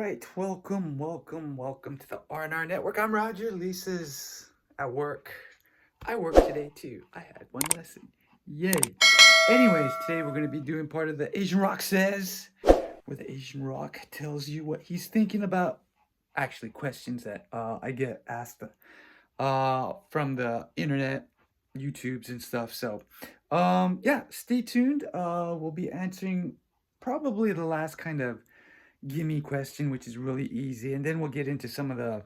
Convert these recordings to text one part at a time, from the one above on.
right, welcome to the R&R Network. I'm Roger. Lisa's at work. I work today too. I had one lesson. Yay. Anyways, today we're going to be doing part of the Asian Rock Says, where the Asian Rock tells you what he's thinking about. Actually, questions that I get asked from the internet, YouTubes and stuff. So, yeah, stay tuned. We'll be answering probably the last kind of gimme question, which is really easy, and then we'll get into some of the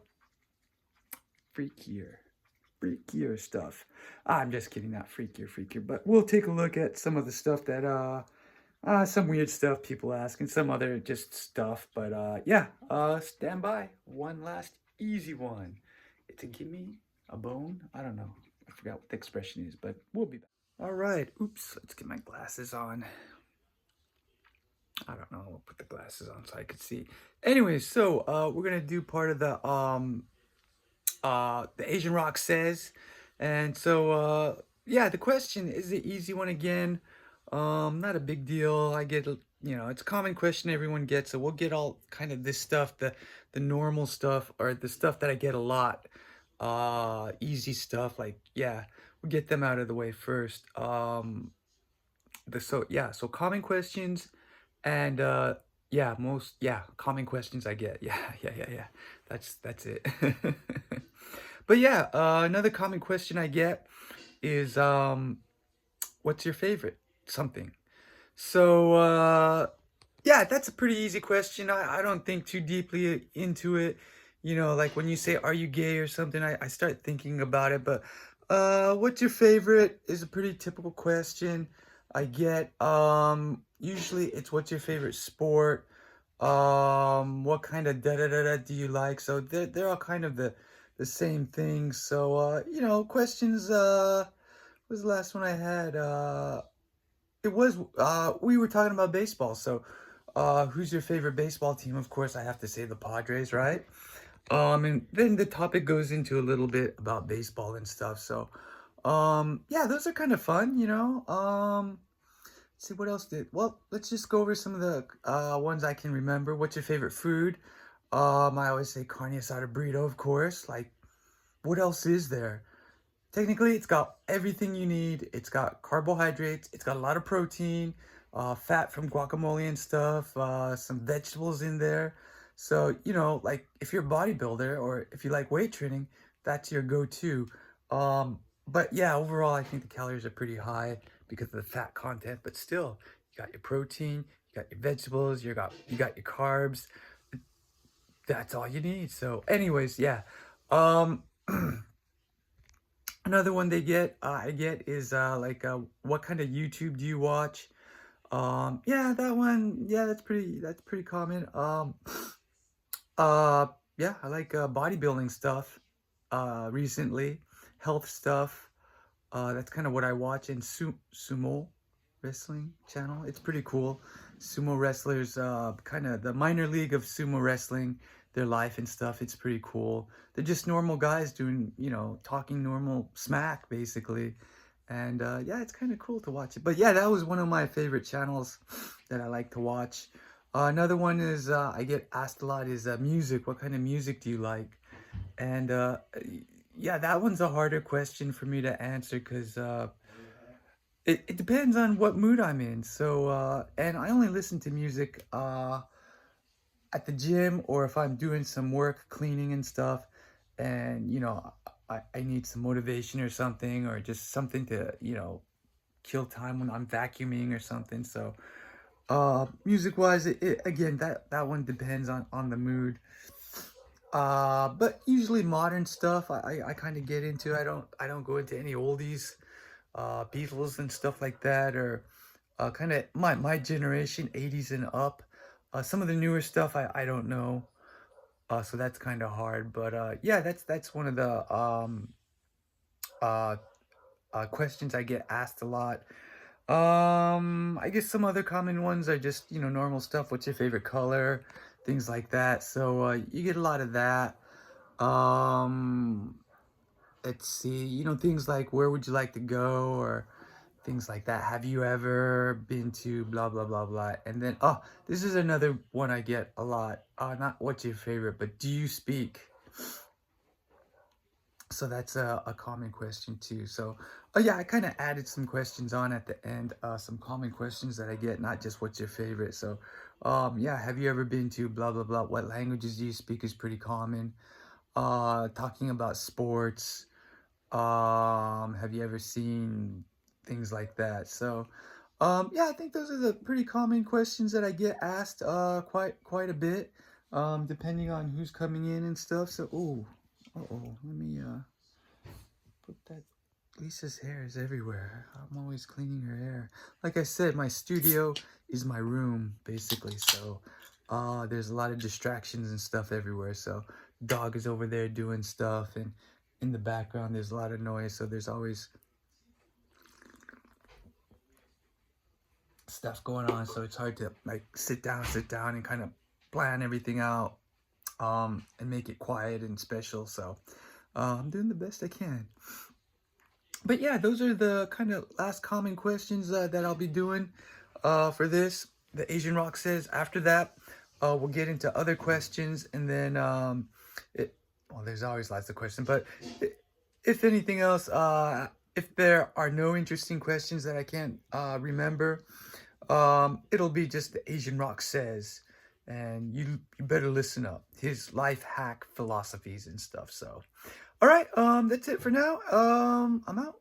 freakier, freakier stuff. I'm just kidding, not freakier, but we'll take a look at some of the stuff that some weird stuff people ask, and some other just stuff. But yeah, stand by. One last easy one. It's a gimme, a bone. I don't know. I forgot what the expression is, but we'll be back. All right. Oops. Let's get my glasses on. I don't know. I'll put the glasses on so I could see. Anyways, so we're gonna do part of the Asian Rock Says, and so yeah, the question is the easy one again. Not a big deal. I get it's a common question everyone gets, so we'll get all kind of this stuff, the normal stuff, or the stuff that I get a lot. Easy stuff, like, yeah, we'll get them out of the way first. So common questions. And yeah, common questions I get. Yeah. That's it. But yeah, another common question I get is what's your favorite something? So yeah, that's a pretty easy question. I don't think too deeply into it. Like when you say are you gay or something, I start thinking about it, but what's your favorite is a pretty typical question I get. Usually it's what's your favorite sport? What kind of da da da da do you like? So they're all kind of the same thing. So questions. What was the last one I had? It was we were talking about baseball. So who's your favorite baseball team? Of course, I have to say the Padres, right? And then the topic goes into a little bit about baseball and stuff. So yeah, those are kind of fun. Let's see what else did. Well, let's just go over some of the ones I can remember. What's your favorite food? I always say carne asada burrito, of course. Like, what else is there? Technically, it's got everything you need. It's got carbohydrates. It's got a lot of protein, fat from guacamole and stuff, some vegetables in there. So, like if you're a bodybuilder or if you like weight training, that's your go-to. But yeah, overall, I think the calories are pretty high because of the fat content. But still, you got your protein, you got your vegetables, you got your carbs. That's all you need. So, anyways, yeah. Um, Another one I get is like what kind of YouTube do you watch? Yeah, that one, yeah, that's pretty common. Uh yeah, I like bodybuilding stuff recently, health stuff. That's kind of what I watch, in sumo wrestling channel. It's pretty cool. Sumo wrestlers, kind of the minor league of sumo wrestling, their life and stuff. It's pretty cool. They're just normal guys doing, talking normal smack basically. And yeah, it's kind of cool to watch it. But yeah, that was one of my favorite channels that I like to watch. Another one is I get asked a lot is music. What kind of music do you like? And yeah, that one's a harder question for me to answer because it depends on what mood I'm in. So, and I only listen to music at the gym or if I'm doing some work, cleaning and stuff. And, I need some motivation or something, or just something to, kill time when I'm vacuuming or something. So, music wise, again, that one depends on the mood. But usually modern stuff I kind of get into. I don't go into any oldies, Beatles and stuff like that, or kind of my generation, 80s and up. Some of the newer stuff I don't know. So that's kind of hard, but yeah, that's one of the uh, questions I get asked a lot. I guess some other common ones are just, normal stuff. What's your favorite color? Things like that. So you get a lot of that. Um, let's see, things like where would you like to go, or things like that. Have you ever been to blah blah blah blah? And then, oh, this is another one I get a lot. Not what's your favorite, but do you speak? So that's a common question too. So, oh yeah, I kind of added some questions on at the end, some common questions that I get, not just what's your favorite. So, yeah, have you ever been to blah blah blah? What languages do you speak is pretty common. Talking about sports. Have you ever seen things like that? So, yeah, I think those are the pretty common questions that I get asked quite a bit, depending on who's coming in and stuff. So, ooh, uh-oh, let me put that. Lisa's hair is everywhere. I'm always cleaning her hair. Like I said, my studio is my room basically. So, there's a lot of distractions and stuff everywhere. So, dog is over there doing stuff, and in the background there's a lot of noise. So there's always stuff going on. So it's hard to like sit down and kind of plan everything out, and make it quiet and special. So, I'm doing the best I can. But yeah, those are the kind of last common questions that I'll be doing for this. The Asian Rock says. After that, we'll get into other questions, and then well, there's always lots of questions, but if anything else, if there are no interesting questions that I can't remember, it'll be just the Asian Rock says, and you better listen up. His life hack philosophies and stuff. So, all right, that's it for now. I'm out.